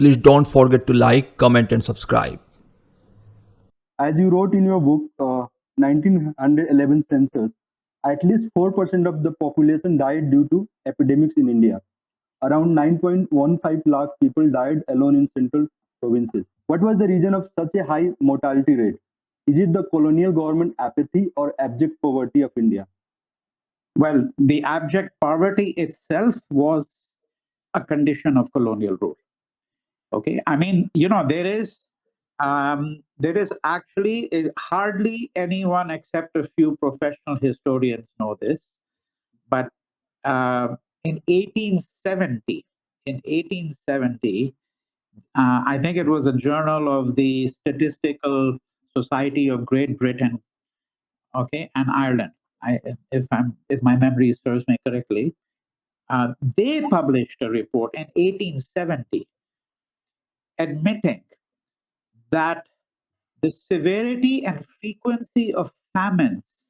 Please don't forget to like, comment, and subscribe. As you wrote in your book, 1911 census, at least 4% of the population died due to epidemics in India. Around 9.15 lakh people died alone in central provinces. What was the reason of such a high mortality rate? Is it the colonial government apathy or abject poverty of India? Well, the abject poverty itself was a condition of colonial rule. Okay, I mean, there is actually hardly anyone except a few professional historians know this, but in 1870, I think it was a journal of the Statistical Society of Great Britain, okay, and Ireland. If my memory serves me correctly, they published a report in 1870 admitting that the severity and frequency of famines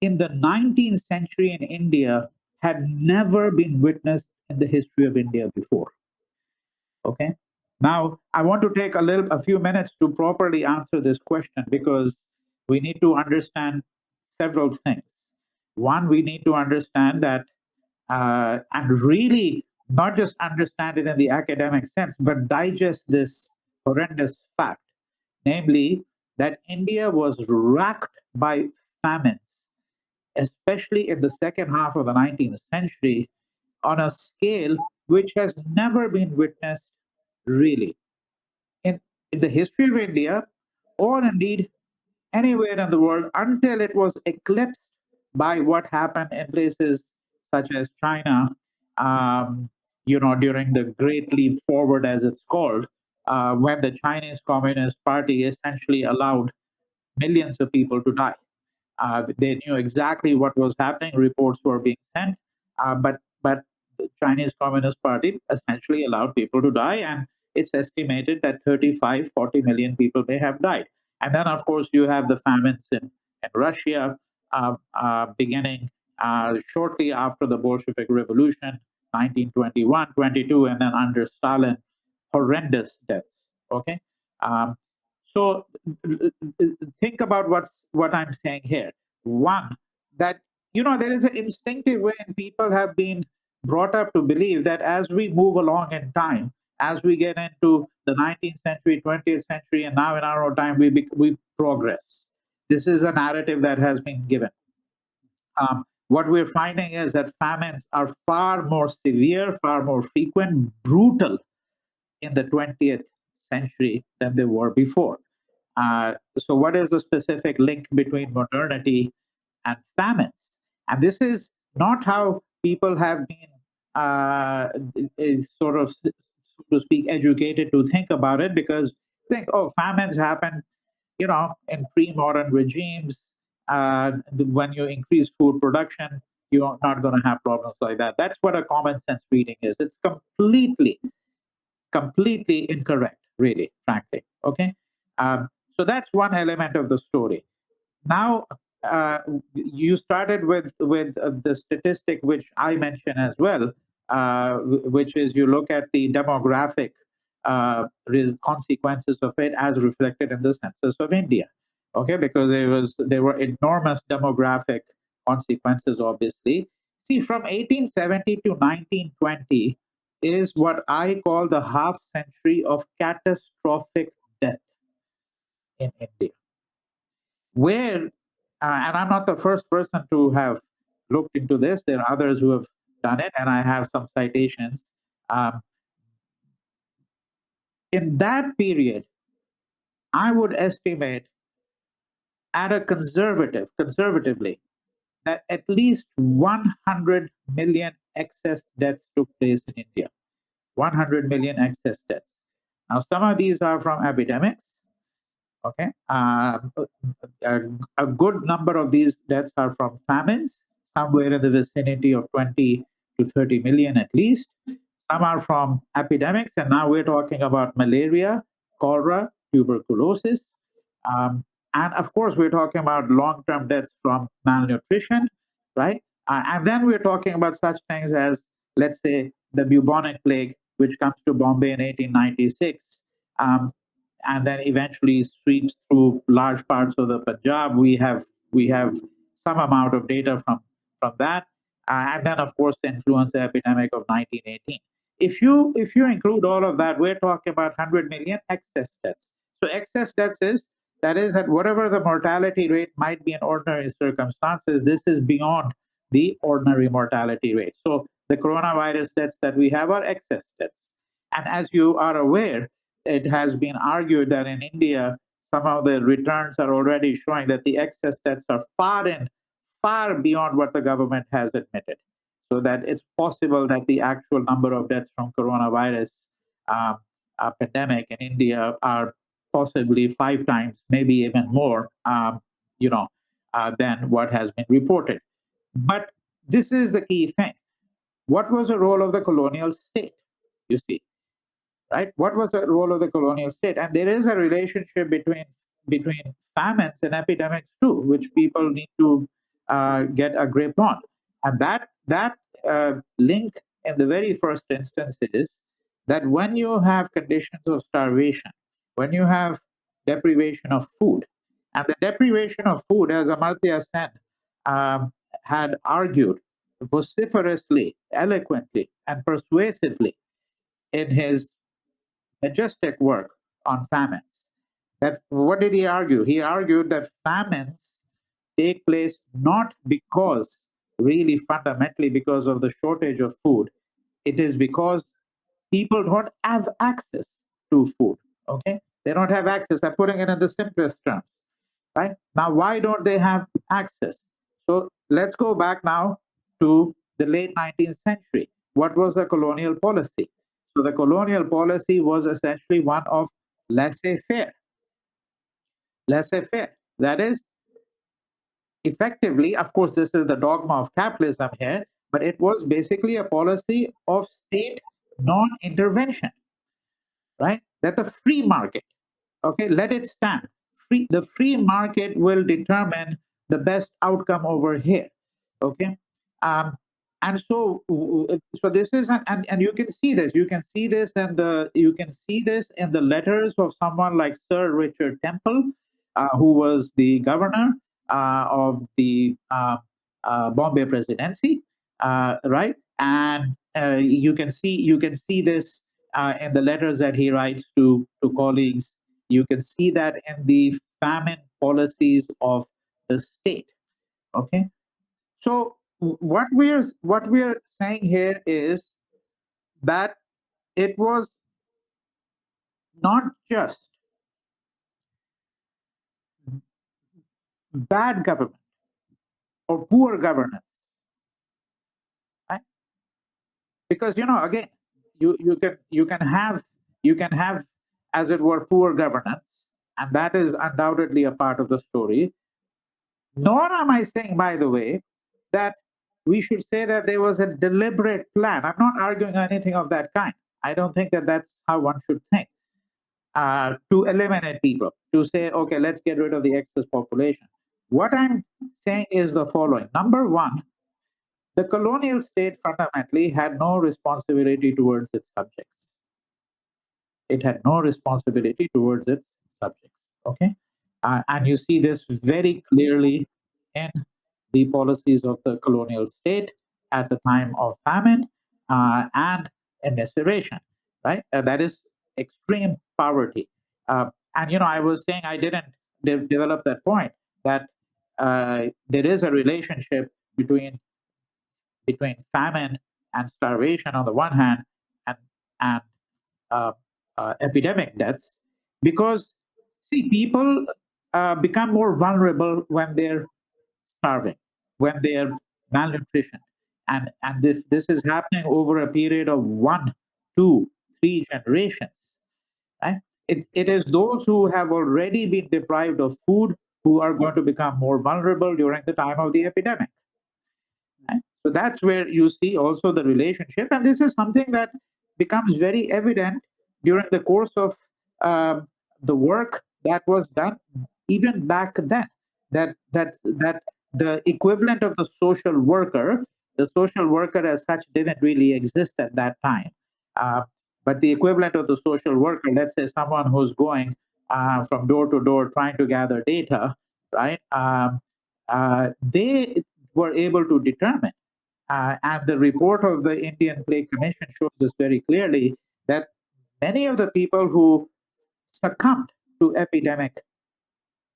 in the 19th century in India had never been witnessed in the history of India before. Okay. Now, I want to take a few minutes to properly answer this question because we need to understand several things. One, we need to understand that, and really not just understand it in the academic sense, but digest this horrendous fact, namely that India was racked by famines, especially in the second half of the 19th century, on a scale which has never been witnessed really in the history of India, or indeed anywhere in the world, until it was eclipsed by what happened in places such as China, during the Great Leap Forward, as it's called, when the Chinese Communist Party essentially allowed millions of people to die. They knew exactly what was happening. Reports were being sent, but the Chinese Communist Party essentially allowed people to die, and it's estimated that 35, 40 million people may have died. And then, of course, you have the famines in Russia beginning shortly after the Bolshevik Revolution, 1921, 22, and then under Stalin, horrendous deaths. Okay, so think about what I'm saying here. One, that there is an instinctive way, and people have been brought up to believe that as we move along in time, as we get into the 19th century, 20th century, and now in our own time, we progress. This is a narrative that has been given. What we're finding is that famines are far more severe, far more frequent, brutal in the 20th century than they were before. So, what is the specific link between modernity and famines? And this is not how people have been sort of, so to speak, educated to think about it, because think, oh, famines happen, in pre-modern regimes. When you increase food production, you're not going to have problems like that. That's what a common sense reading is. It's completely incorrect, really, frankly. Okay. So that's one element of the story. Now, you started with the statistic which I mentioned as well, which is you look at the demographic consequences of it as reflected in the census of India. Okay, because there were enormous demographic consequences. Obviously, see, from 1870 to 1920 is what I call the half century of catastrophic death in India, where, and I'm not the first person to have looked into this, there are others who have done it, and I have some citations. In that period, I would estimate at a conservatively, that at least 100 million excess deaths took place in India. 100 million excess deaths. Now, some of these are from epidemics. Okay, a good number of these deaths are from famines, somewhere in the vicinity of 20 to 30 million at least. Some are from epidemics, and now we're talking about malaria, cholera, tuberculosis, and of course, we're talking about long-term deaths from malnutrition, right? And then we're talking about such things as, let's say, the bubonic plague which comes to Bombay in 1896, and then eventually sweeps through large parts of the Punjab. We have some amount of data from that, and then of course the influenza epidemic of 1918. If you include all of that, we're talking about 100 million excess deaths. So excess deaths is that is at whatever the mortality rate might be in ordinary circumstances. This is beyond the ordinary mortality rate. So the coronavirus deaths that we have are excess deaths. And as you are aware, it has been argued that in India, some of the returns are already showing that the excess deaths are far beyond what the government has admitted. So that it's possible that the actual number of deaths from coronavirus um, pandemic in India are possibly 5 times, maybe even more, than what has been reported. But this is the key thing. What was the role of the colonial state? You see, right? What was the role of the colonial state? And there is a relationship between famines and epidemics too, which people need to get a grip on. And that link in the very first instance is that when you have conditions of starvation, when you have deprivation of food, and the deprivation of food, as Amartya Sen had argued vociferously, eloquently, and persuasively in his majestic work on famines. That what did he argue? He argued that famines take place not because, really fundamentally, because of the shortage of food. It is because people don't have access to food. Okay, they don't have access. I'm putting it in the simplest terms. Right now, why don't they have access? So let's go back now to the late 19th century. What was the colonial policy? So the colonial policy was essentially one of laissez-faire. Laissez-faire. That is, effectively, of course, this is the dogma of capitalism here, but it was basically a policy of state non-intervention, right? That the free market, okay, let it stand. The free market will determine the best outcome over here, okay? Um, and so this is and you can see this. You can see this in the letters of someone like Sir Richard Temple, who was the governor of the Bombay Presidency, right? And you can see this in the letters that he writes to colleagues. You can see that in the famine policies of the state. Okay, so what we're saying here is that it was not just bad government or poor governance, right? Because again, you can have as it were poor governance, and that is undoubtedly a part of the story. Nor am I saying, by the way, that we should say that there was a deliberate plan. I'm not arguing anything of that kind. I don't think that that's how one should think. To eliminate people, to say, okay, let's get rid of the excess population. What I'm saying is the following. Number one, the colonial state fundamentally had no responsibility towards its subjects. It had no responsibility towards its subjects. Okay, and you see this very clearly in the policies of the colonial state at the time of famine and immiseration. Right, that is extreme poverty. And I was saying I didn't develop that point that there is a relationship between famine and starvation on the one hand, and uh, epidemic deaths, because see, people become more vulnerable when they're starving, when they're malnutrition, and this is happening over a period of 1, 2, 3 generations. Right? It is those who have already been deprived of food who are going to become more vulnerable during the time of the epidemic. Right? So that's where you see also the relationship, and this is something that becomes very evident during the course of the work that was done even back then. That the equivalent of the social worker as such didn't really exist at that time. Uh, But the equivalent of the social worker, let's say someone who's going from door to door trying to gather data, right? They were able to determine, and the report of the Indian Plague Commission shows this very clearly, that many of the people who succumbed to epidemic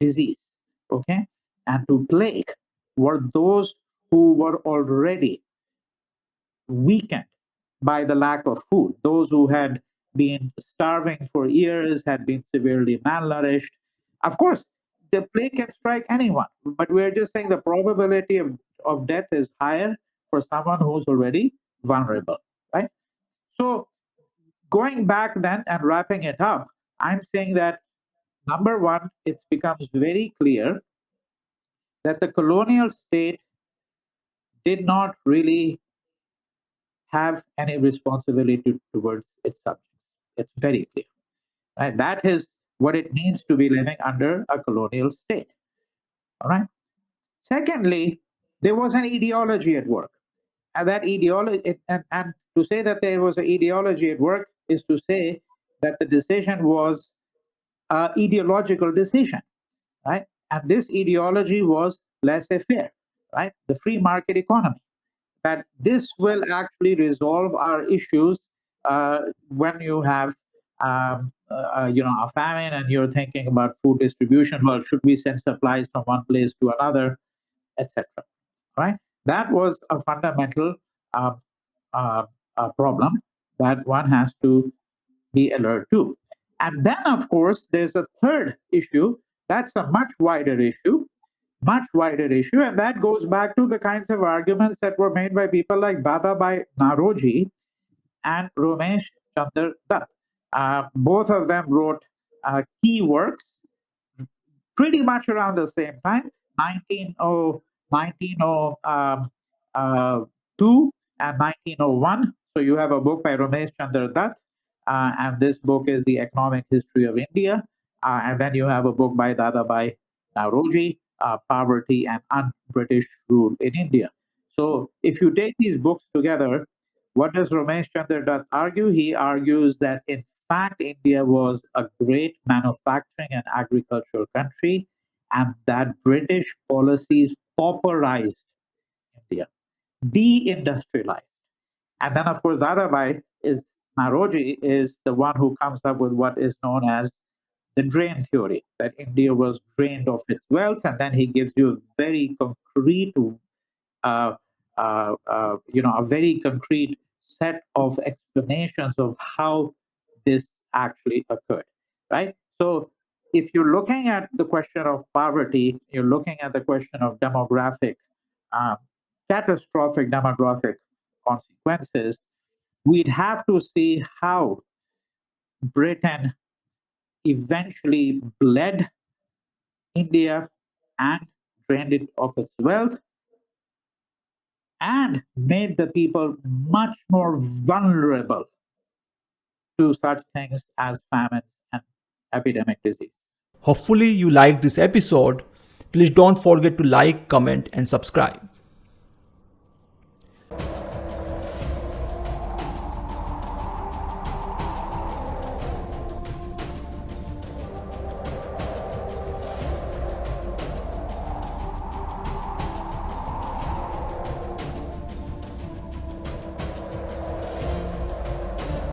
disease, okay, and to plague were those who were already weakened by the lack of food, those who had been starving for years, had been severely malnourished. Of course, the plague can strike anyone, but we're just saying the probability of death is higher for someone who's already vulnerable, right? So, going back then and wrapping it up, I'm saying that number one, it becomes very clear that the colonial state did not really have any responsibility towards its subjects. It's very clear. Right? That is what it means to be living under a colonial state. All right. Secondly, there was an ideology at work. And that ideology, and to say that there was an ideology at work is to say that the decision was an ideological decision, right? And this ideology was laissez-faire, right? The free market economy. That this will actually resolve our issues when you have a famine and you're thinking about food distribution. Well, should we send supplies from one place to another, etc. Right? That was a fundamental uh, problem that one has to be alert to. And then, of course, there's a third issue. That's a much wider issue, and that goes back to the kinds of arguments that were made by people like Dadabhai Naoroji and Ramesh Chandra Dutt. Both of them wrote key works pretty much around the same time, 1902 and 1901. So you have a book by Ramesh Chandra Dutt, and this book is The Economic History of India. And then you have a book by Dadabhai Naoroji, Poverty and Un-British Rule in India. So if you take these books together, what does Ramesh Chandra Dutt argue? He argues that in fact India was a great manufacturing and agricultural country, and that British policies pauperized India, deindustrialized. And then, of course, Dadabhai Naoroji is the one who comes up with what is known as the drain theory, that India was drained of its wealth, and then he gives you a very concrete, a very concrete set of explanations of how this actually occurred, right? So, if you're looking at the question of poverty, you're looking at the question of um, catastrophic demographic consequences, we'd have to see how Britain eventually bled India and drained it of its wealth and made the people much more vulnerable to such things as famines and epidemic disease. Hopefully, you liked this episode. Please don't forget to like, comment, and subscribe.